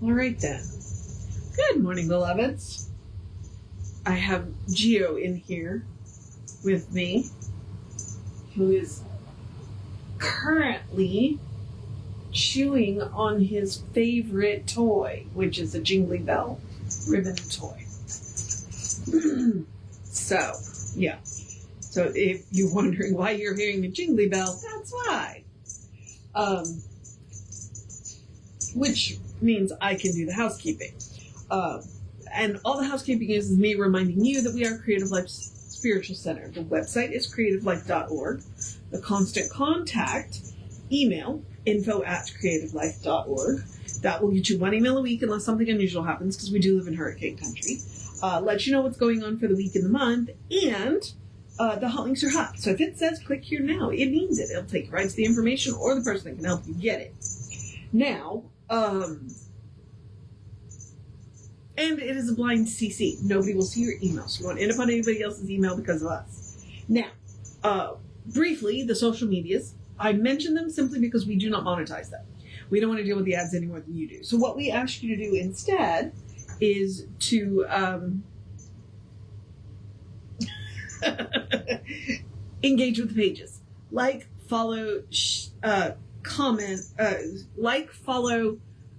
All right then. Good morning, beloveds. I have Gio in here with me, who is currently chewing on his favorite toy, which is a Jingly Bell ribbon toy. So, yeah. So if you're wondering why you're hearing a Jingly Bell, that's why. Which means I can do the housekeeping. And all the housekeeping is me reminding you that we are Creative Life Spiritual Center. The website is creativelife.org. The constant contact email, info@creativelife.org. That will get you one email a week unless something unusual happens, because we do live in hurricane country. Let you know what's going on for the week and the month, and the hot links are hot. So if it says click here now, it means it. It'll take you right to the information or the person that can help you get it. Now, and it is a blind CC. Nobody will see your email, so you won't end up on anybody else's email because of us. Now, briefly, the social medias. I mention them simply because we do not monetize them. We don't want to deal with the ads any more than you do. So what we ask you to do instead is to engage with the pages. Like, follow, comment, follow,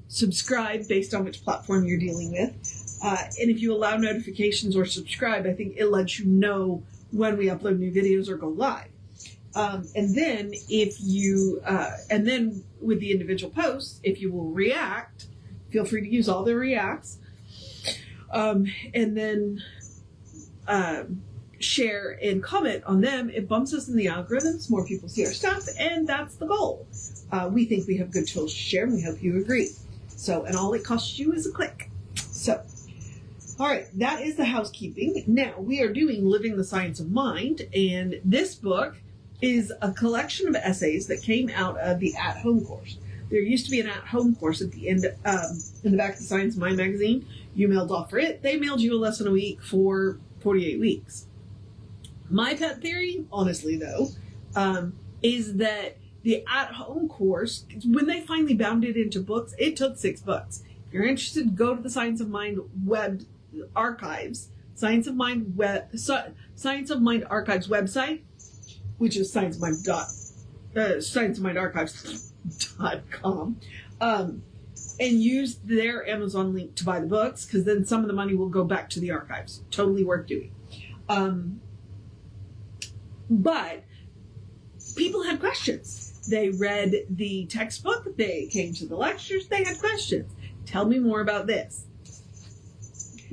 subscribe based on which platform you're dealing with. And if you allow notifications or subscribe, I think it lets you know when we upload new videos or go live. And then with the individual posts, if you will react, feel free to use all the reacts. And then share and comment on them. It bumps us in the algorithms. More people see our stuff, and that's the goal. We think we have good tools to share, and we hope you agree. So, and all it costs you is a click. So, all right, that is the housekeeping. Now, we are doing Living the Science of Mind, and this book is a collection of essays that came out of the at-home course. There used to be an at-home course at the end, in the back of the Science of Mind magazine. You mailed off for it. They mailed you a lesson a week for 48 weeks. My pet theory, honestly though, is that the at-home course, when they finally bound it into books, it took 6 books. If you're interested, go to the Science of Mind web archives, Science of Mind Archives website, which is scienceofmindarchives.com, and use their Amazon link to buy the books, because then some of the money will go back to the archives. Totally worth doing. But people had questions. They read the textbook, they came to the lectures, they had questions. Tell me more about this.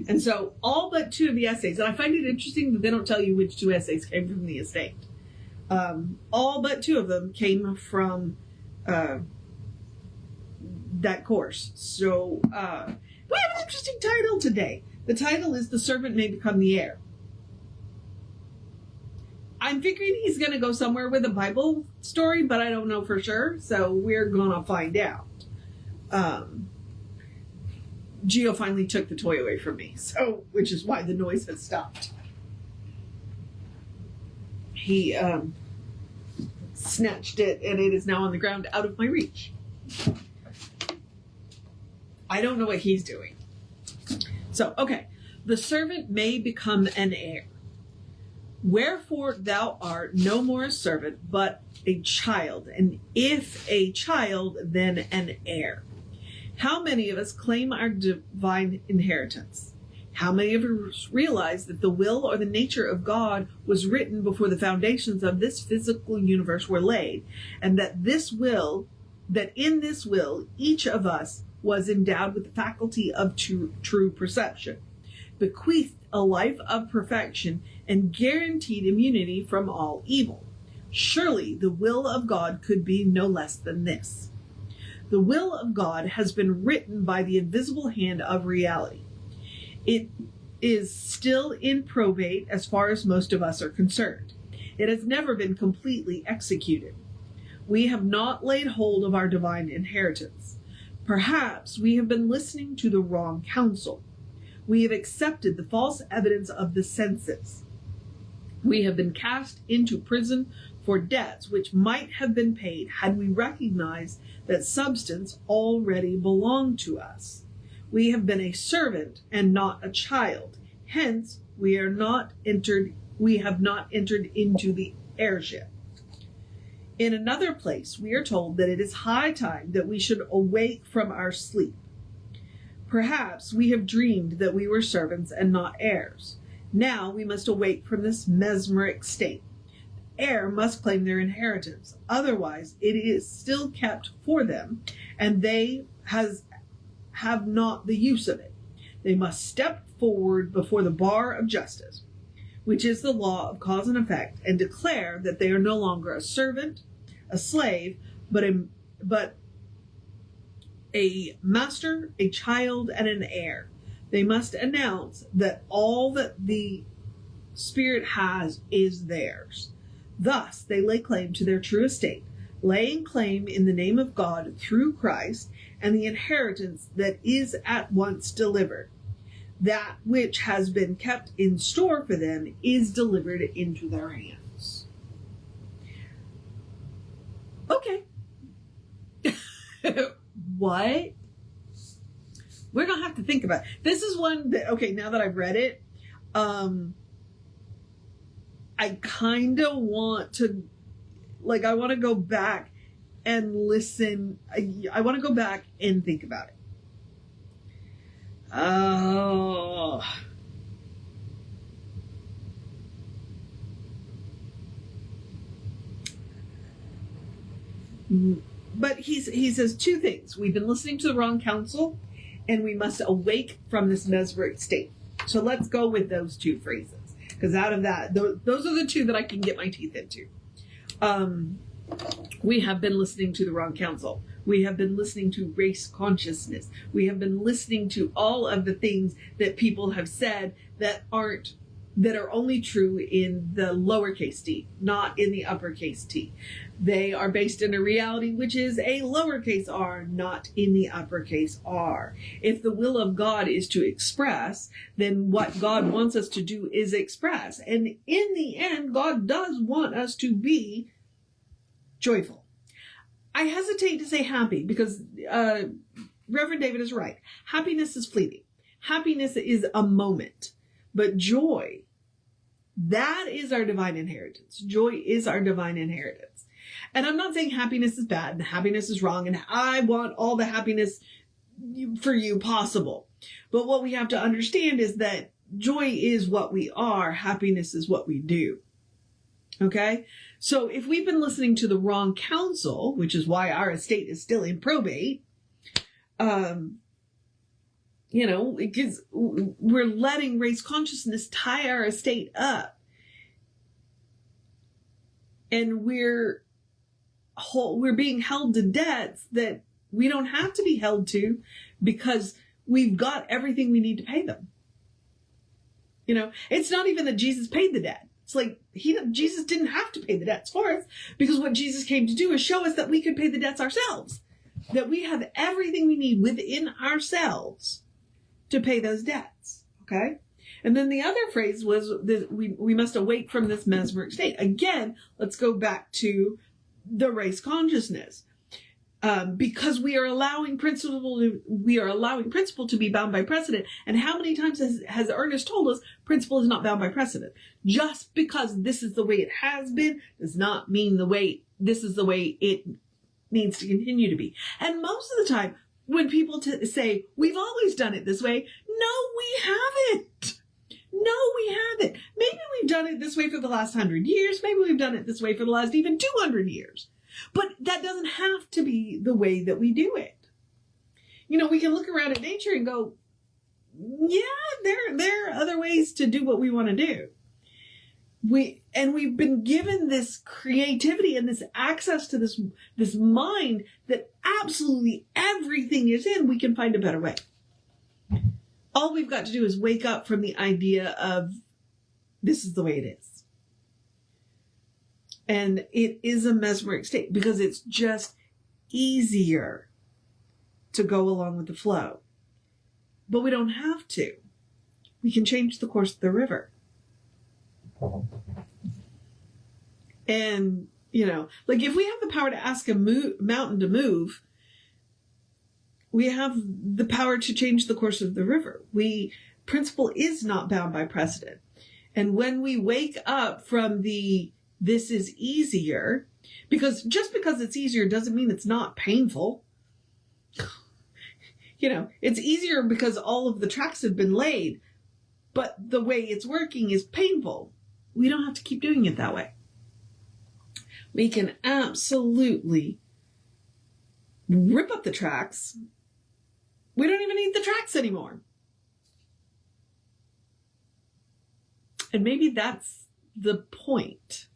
And so all but 2 of the essays, and I find it interesting that they don't tell you which 2 essays came from the estate. All but 2 of them came from that course. So we have an interesting title today. The title is The Servant May Become the Heir. I'm figuring he's going to go somewhere with a Bible story, but I don't know for sure, so we're going to find out. Gio finally took the toy away from me, which is why the noise has stopped. He snatched it, and it is now on the ground out of my reach. I don't know what he's doing. So, okay. The servant may become an heir. Wherefore thou art no more a servant, but a child, and if a child, then an heir. How many of us claim our divine inheritance? How many of us realize that the will or the nature of God was written before the foundations of this physical universe were laid, and that in this will, each of us was endowed with the faculty of true perception, bequeathed a life of perfection, and guaranteed immunity from all evil? Surely the will of God could be no less than this. The will of God has been written by the invisible hand of reality. It is still in probate as far as most of us are concerned. It has never been completely executed. We have not laid hold of our divine inheritance. Perhaps we have been listening to the wrong counsel. We have accepted the false evidence of the senses. We have been cast into prison for debts which might have been paid had we recognized that substance already belonged to us. We have been a servant and not a child. Hence, we have not entered into the heirship. In another place, we are told that it is high time that we should awake from our sleep. Perhaps we have dreamed that we were servants and not heirs. Now we must awake from this mesmeric state. Heir must claim their inheritance. Otherwise, it is still kept for them, and they have not the use of it. They must step forward before the bar of justice, which is the law of cause and effect, and declare that they are no longer a servant, a slave, but a master, a child, and an heir. They must announce that all that the Spirit has is theirs. Thus, they lay claim to their true estate, laying claim in the name of God through Christ and the inheritance that is at once delivered. That which has been kept in store for them is delivered into their hands. Okay. What? We're going to have to think about it. This is one that, okay, now that I've read it, I kind of want to, I want to go back and listen. I want to go back and think about it. Oh. But he says two things. We've been listening to the wrong counsel, and we must awake from this mesmeric state. So let's go with those two phrases. Because out of that, those are the two that I can get my teeth into. We have been listening to the wrong counsel. We have been listening to race consciousness. We have been listening to all of the things that people have said that are only true in the lowercase t, not in the uppercase t. They are based in a reality which is a lowercase r, not in the uppercase r. If the will of God is to express, then what God wants us to do is express. And in the end, God does want us to be joyful. I hesitate to say happy because Reverend David is right. Happiness is fleeting. Happiness is a moment. But joy, that is our divine inheritance. Joy is our divine inheritance. And I'm not saying happiness is bad and happiness is wrong and I want all the happiness for you possible. But what we have to understand is that joy is what we are. Happiness is what we do. Okay? So if we've been listening to the wrong counsel, which is why our estate is still in probate, because we're letting race consciousness tie our estate up. And we're being held to debts that we don't have to be held to because we've got everything we need to pay them. It's not even that Jesus paid the debt. It's like Jesus didn't have to pay the debts for us because what Jesus came to do is show us that we could pay the debts ourselves, that we have everything we need within ourselves to pay those debts. Okay. And then the other phrase was that we must awake from this mesmeric state. Again, let's go back to the race consciousness. Because we are allowing principle to be bound by precedent. And how many times has Ernest told us principle is not bound by precedent? Just because this is the way it has been does not mean this is the way it needs to continue to be. And most of the time, when people say, we've always done it this way, no, we haven't. No, we haven't. Maybe we've done it this way for the last 100 years. Maybe we've done it this way for the last even 200 years. But that doesn't have to be the way that we do it. We can look around at nature and go, yeah, there are other ways to do what we want to do. We've been given this creativity and this access to this mind that absolutely everything is in. We can find a better way. All we've got to do is wake up from the idea of this is the way it is. And it is a mesmeric state because it's just easier to go along with the flow. But we don't have to. We can change the course of the river. And, if we have the power to ask a mountain to move, we have the power to change the course of the river. Principle is not bound by precedent. And when we wake up from this is easier, because just because it's easier doesn't mean it's not painful. It's easier because all of the tracks have been laid, but the way it's working is painful. We don't have to keep doing it that way. We can absolutely rip up the tracks. We don't even need the tracks anymore. And maybe that's the point.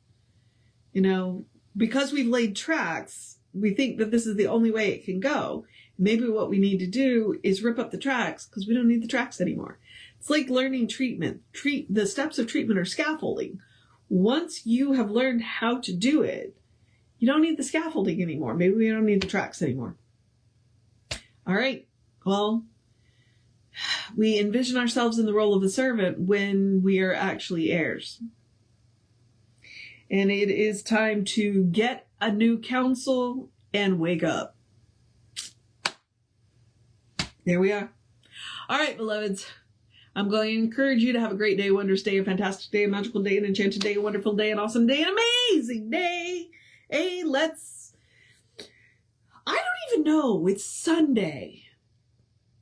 Because we've laid tracks, we think that this is the only way it can go. Maybe what we need to do is rip up the tracks because we don't need the tracks anymore. It's like learning treatment. The steps of treatment are scaffolding. Once you have learned how to do it, you don't need the scaffolding anymore. Maybe we don't need the tracks anymore. All right. Well, we envision ourselves in the role of a servant when we are actually heirs. And it is time to get a new counsel and wake up. There we are. All right, beloveds. I'm going to encourage you to have a great day, a wondrous day, a fantastic day, a magical day, an enchanted day, a wonderful day, an awesome day, an amazing day. Hey, I don't even know. It's Sunday.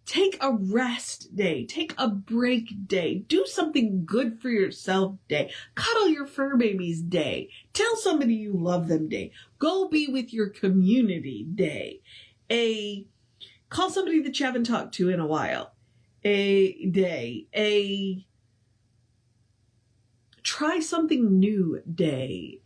Take a rest day. Take a break day. Do something good for yourself day. Cuddle your fur babies day. Tell somebody you love them day. Go be with your community day. Call somebody that you haven't talked to in a while. Try something new day.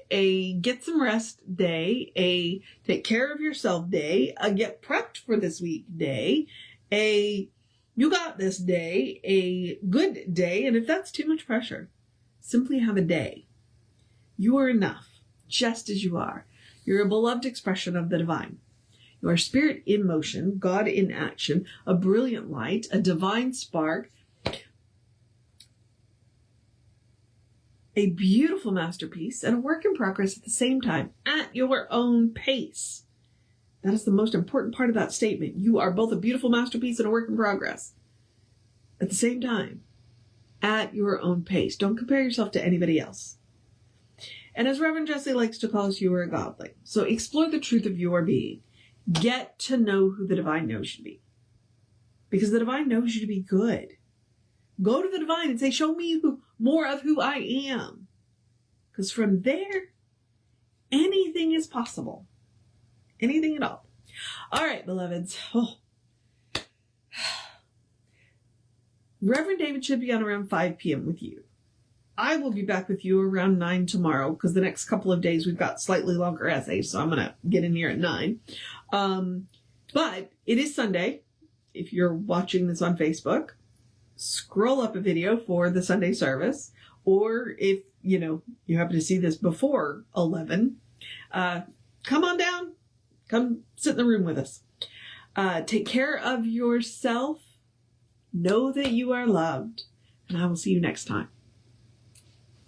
Get some rest day. Take care of yourself day. Get prepped for this week day. You got this day, a good day, and if that's too much pressure, simply have a day. You are enough, just as you are. You're a beloved expression of the divine. You are spirit in motion, God in action, a brilliant light, a divine spark, a beautiful masterpiece, and a work in progress at the same time, at your own pace. That is the most important part of that statement. You are both a beautiful masterpiece and a work in progress at the same time, at your own pace. Don't compare yourself to anybody else. And as Reverend Jesse likes to call us, you are a godling. So explore the truth of your being. Get to know who the divine knows you to be. Because the divine knows you to be good. Go to the divine and say, show me more of who I am. Because from there, anything is possible. Anything at all. All right, beloveds. Reverend David should be on around 5 p.m. with you. I will be back with you around 9 tomorrow because the next couple of days we've got slightly longer essays, so I'm going to get in here at 9. But it is Sunday. If you're watching this on Facebook, scroll up a video for the Sunday service. Or if, you happen to see this before 11, come on down. Come sit in the room with us. Take care of yourself. Know that you are loved. And I will see you next time.